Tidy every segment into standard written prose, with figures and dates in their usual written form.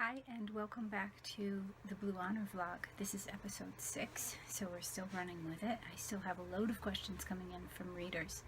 Hi and welcome back to the Blue Honor vlog. This is episode 6, so we're still running with it. I still have a load of questions coming in from readers.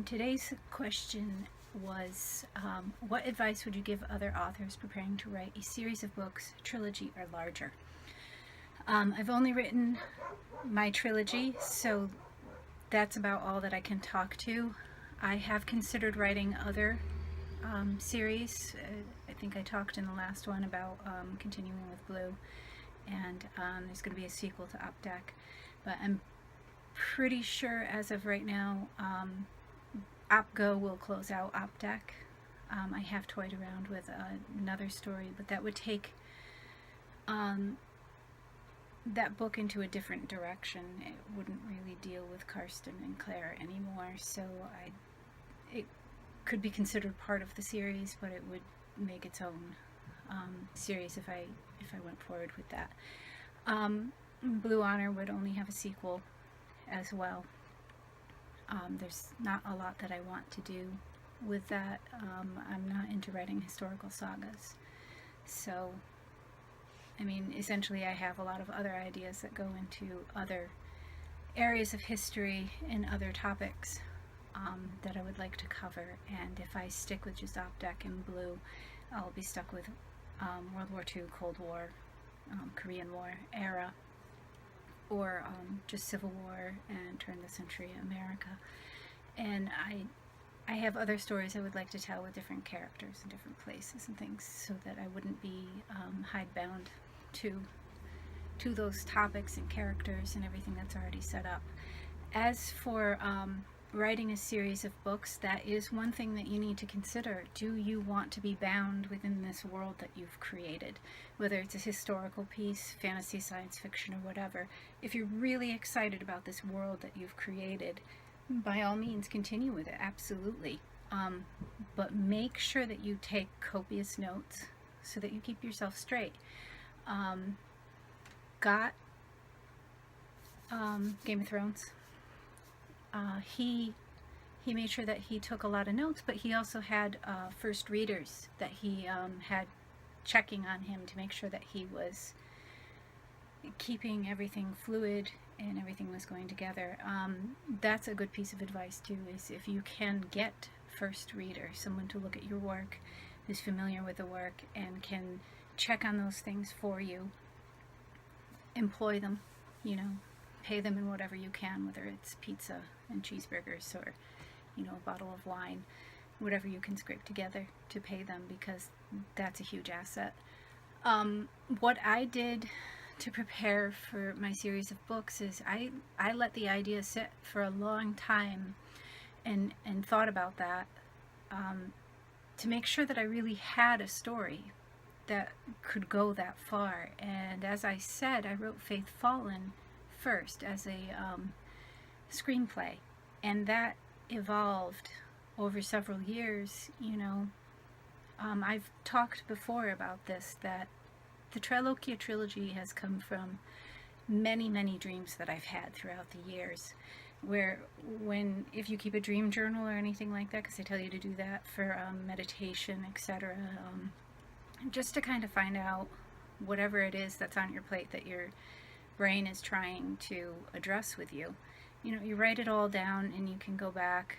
Today's question was, what advice would you give other authors preparing to write a series of books, trilogy or larger? I've only written my trilogy, so that's about all that I can talk to. I have considered writing other series. I think I talked in the last one about continuing with Blue, and there's going to be a sequel to op-dec, but I'm pretty sure as of right now op-go will close out op-dec. I have toyed around with another story, but that would take that book into a different direction. It wouldn't really deal with Karsten and Claire anymore, so it could be considered part of the series, but it would make its own series if I went forward with that. Blue Honor would only have a sequel as well. There's not a lot that I want to do with that. I'm not into writing historical sagas, so I mean, essentially I have a lot of other ideas that go into other areas of history and other topics that I would like to cover, and if I stick with just op-dec and Blue, I'll be stuck with World War II, Cold War, Korean War era, or just Civil War and turn of the century America. And I have other stories I would like to tell with different characters and different places and things, so that I wouldn't be hidebound to those topics and characters and everything that's already set up. As for writing a series of books, that is one thing that you need to consider. Do you want to be bound within this world that you've created? Whether it's a historical piece, fantasy, science fiction, or whatever. If you're really excited about this world that you've created, by all means continue with it, absolutely. But make sure that you take copious notes so that you keep yourself straight. Game of Thrones, he made sure that he took a lot of notes, but he also had first readers that he had checking on him to make sure that he was keeping everything fluid and everything was going together. That's a good piece of advice too, is if you can get first reader, someone to look at your work, who's familiar with the work and can check on those things for you, employ them, pay them in whatever you can, whether it's pizza and cheeseburgers or, a bottle of wine, whatever you can scrape together to pay them, because that's a huge asset. What I did to prepare for my series of books is I let the idea sit for a long time and thought about that to make sure that I really had a story that could go that far. And as I said, I wrote Faith Fallen first as a screenplay, and that evolved over several years. I've talked before about this, that the trilogy has come from many dreams that I've had throughout the years, where if you keep a dream journal or anything like that, because I tell you to do that for meditation, etc., just to kind of find out whatever it is that's on your plate that your brain is trying to address with you. You write it all down and you can go back.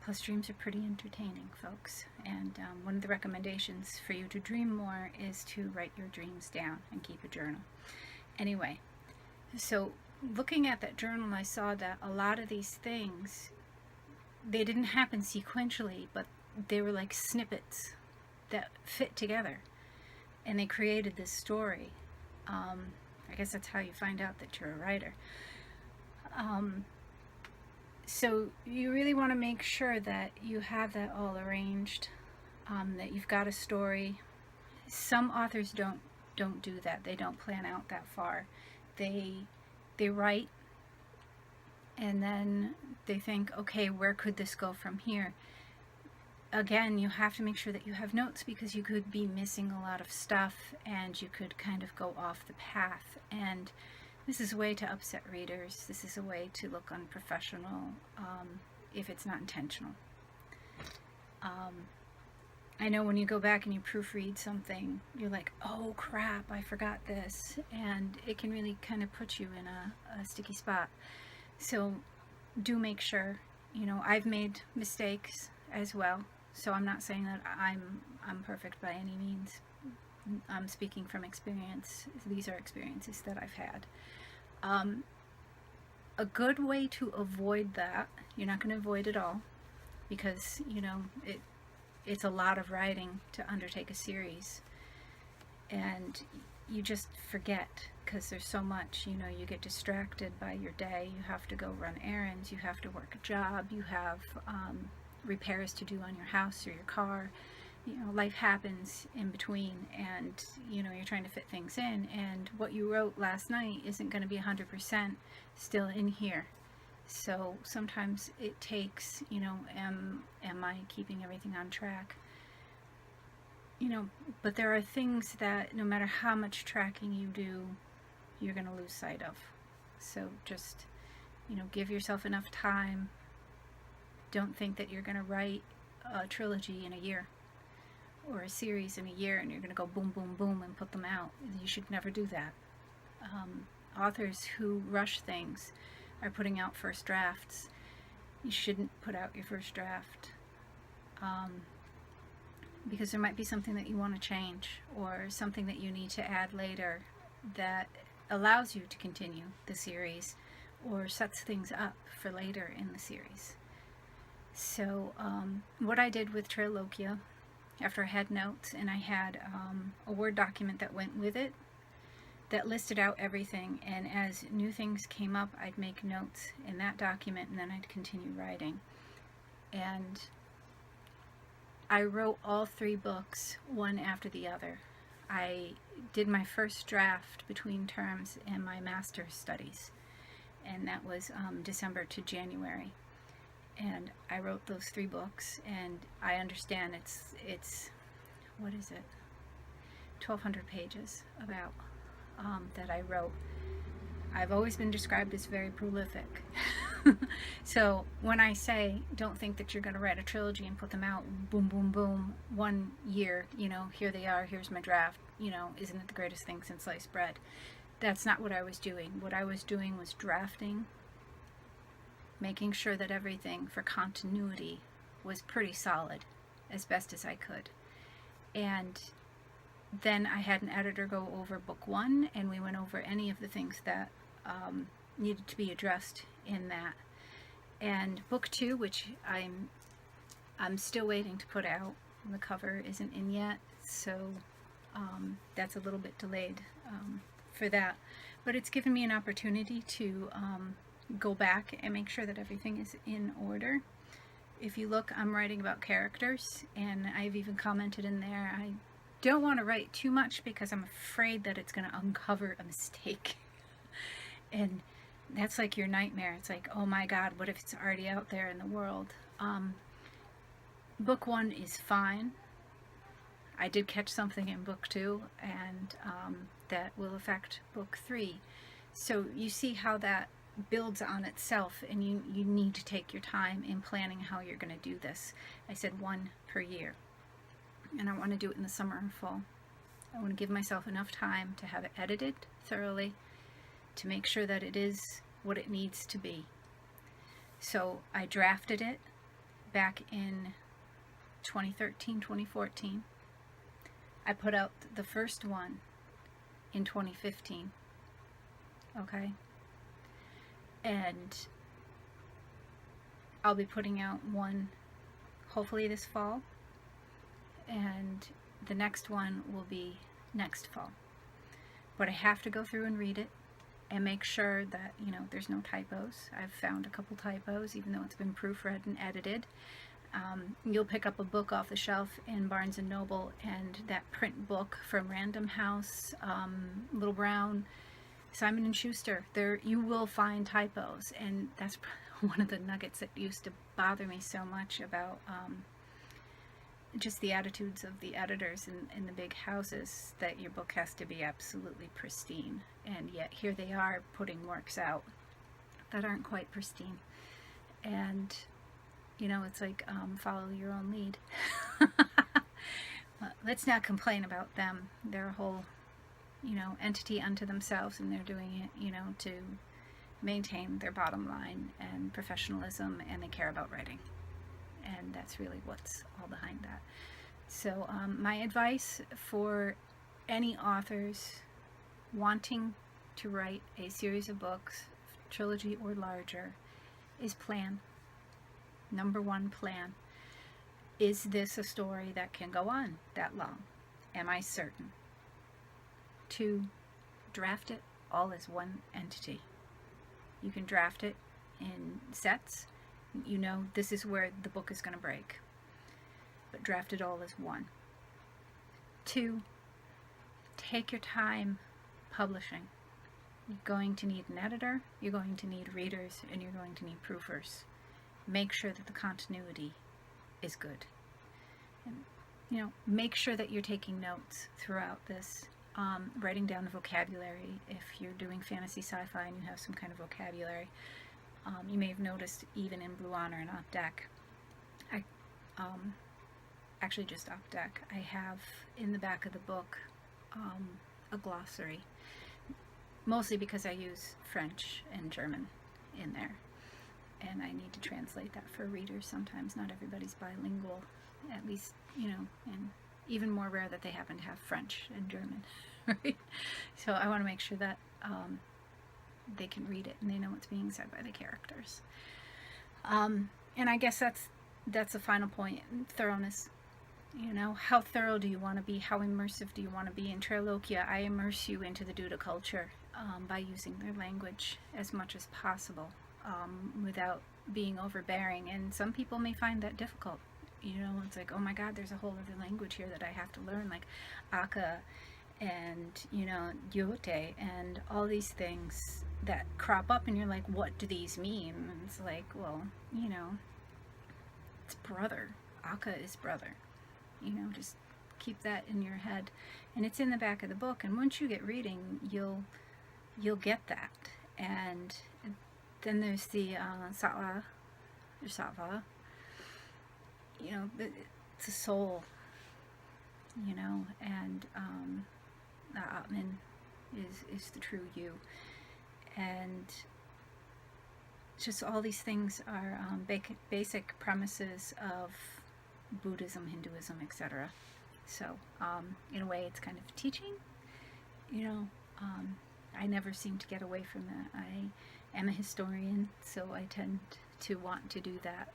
Plus dreams are pretty entertaining, folks, and one of the recommendations for you to dream more is to write your dreams down and keep a journal. Anyway, so looking at that journal, I saw that a lot of these things, they didn't happen sequentially, but they were like snippets that fit together, and they created this story. I guess that's how you find out that you're a writer. So you really want to make sure that you have that all arranged, that you've got a story. Some authors don't do that. They don't plan out that far. They write, and then they think, okay, where could this go from here? Again, you have to make sure that you have notes, because you could be missing a lot of stuff and you could kind of go off the path, and this is a way to upset readers. This is a way to look unprofessional if it's not intentional. I know when you go back and you proofread something, you're like, oh crap, I forgot this. And it can really kind of put you in a sticky spot. So do make sure, I've made mistakes as well. So I'm not saying that I'm perfect by any means. I'm speaking from experience. These are experiences that I've had. A good way to avoid that, you're not going to avoid it all, because, it's a lot of writing to undertake a series. And you just forget because there's so much, you get distracted by your day. You have to go run errands, you have to work a job, you have repairs to do on your house or your car. Life happens in between, and you're trying to fit things in, and what you wrote last night isn't going to be 100% still in here. So sometimes it takes, am I keeping everything on track? But there are things that no matter how much tracking you do, you're going to lose sight of. So just, give yourself enough time. Don't think that you're going to write a trilogy in a year or a series in a year and you're going to go boom, boom, boom and put them out. You should never do that. Authors who rush things are putting out first drafts. You shouldn't put out your first draft. Because there might be something that you want to change or something that you need to add later that allows you to continue the series or sets things up for later in the series. So what I did with Trilogia, after I had notes and I had a Word document that went with it that listed out everything, and as new things came up, I'd make notes in that document and then I'd continue writing. And I wrote all 3 books one after the other. I did my first draft between terms in my master's studies, and that was December to January. And I wrote those 3 books, and I understand it's what is it, 1,200 pages about that I wrote. I've always been described as very prolific. So when I say don't think that you're going to write a trilogy and put them out boom, boom, boom, 1 year, here they are, here's my draft, isn't it the greatest thing since sliced bread? That's not what I was doing. What I was doing was drafting, making sure that everything for continuity was pretty solid as best as I could. And then I had an editor go over book 1, and we went over any of the things that needed to be addressed in that. And book 2, which I'm still waiting to put out, the cover isn't in yet, so that's a little bit delayed for that. But it's given me an opportunity to go back and make sure that everything is in order. If you look, I'm writing about characters, and I've even commented in there, I don't want to write too much because I'm afraid that it's going to uncover a mistake. And that's like your nightmare. It's like, oh my God, what if it's already out there in the world? Book 1 is fine. I did catch something in book 2, and that will affect book 3. So you see how that builds on itself, and you need to take your time in planning how you're going to do this. I said 1 per year, and I want to do it in the summer and fall. I want to give myself enough time to have it edited thoroughly, to make sure that it is what it needs to be. So I drafted it back in 2013, 2014. I put out the first one in 2015. Okay? And I'll be putting out one hopefully this fall, and the next one will be next fall. But I have to go through and read it and make sure that, there's no typos. I've found a couple typos, even though it's been proofread and edited. You'll pick up a book off the shelf in Barnes & Noble, and that print book from Random House, Little Brown, Simon & Schuster, there you will find typos, and that's one of the nuggets that used to bother me so much about just the attitudes of the editors in the big houses, that your book has to be absolutely pristine, and yet here they are putting works out that aren't quite pristine. And it's like follow your own lead. let's not complain about them. They're a whole, entity unto themselves, and they're doing it, to maintain their bottom line and professionalism, and they care about writing. And that's really what's all behind that. So my advice for any authors wanting to write a series of books, trilogy or larger, is plan. Number one, plan. Is this a story that can go on that long? Am I certain? 2, draft it all as one entity. You can draft it in sets. This is where the book is going to break. But draft it all as one. 2, take your time publishing. You're going to need an editor, you're going to need readers, and you're going to need proofers. Make sure that the continuity is good. And, make sure that you're taking notes throughout this, writing down the vocabulary. If you're doing fantasy sci-fi and you have some kind of vocabulary, you may have noticed even in Blue Honor and op-dec, actually just op-dec, I have in the back of the book a glossary, mostly because I use French and German in there, and I need to translate that for readers. Sometimes not everybody's bilingual, at least, and even more rare that they happen to have French and German, right? So I want to make sure that they can read it and they know what's being said by the characters. And I guess that's a final point: thoroughness. How thorough do you want to be? How immersive do you want to be? In Trilogia, I immerse you into the Duda culture by using their language as much as possible, without being overbearing. And some people may find that difficult. It's like, oh my God, there's a whole other language here that I have to learn, like Aka and, Yote and all these things that crop up, and you're like, what do these mean? And it's like, well, it's brother. Aka is brother. Just keep that in your head, and it's in the back of the book. And once you get reading, you'll get that. And then there's the Satwa or Satva. It's a soul. And the Atman is the true you. And just all these things are basic premises of Buddhism, Hinduism, etc. So, in a way, it's kind of teaching. I never seem to get away from that. I am a historian, so I tend to want to do that,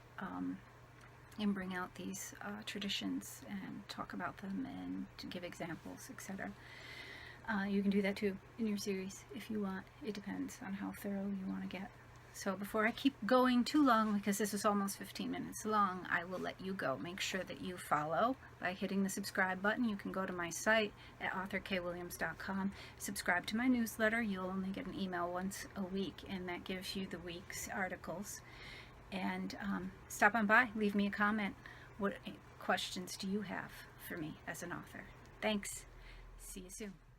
and bring out these traditions and talk about them and to give examples, etc. You can do that too in your series if you want. It depends on how thorough you want to get. So before I keep going too long, because this is almost 15 minutes long, I will let you go. Make sure that you follow by hitting the subscribe button. You can go to my site at authorkwilliams.com. Subscribe to my newsletter. You'll only get an email once a week, and that gives you the week's articles. And stop on by. Leave me a comment. What questions do you have for me as an author? Thanks. See you soon.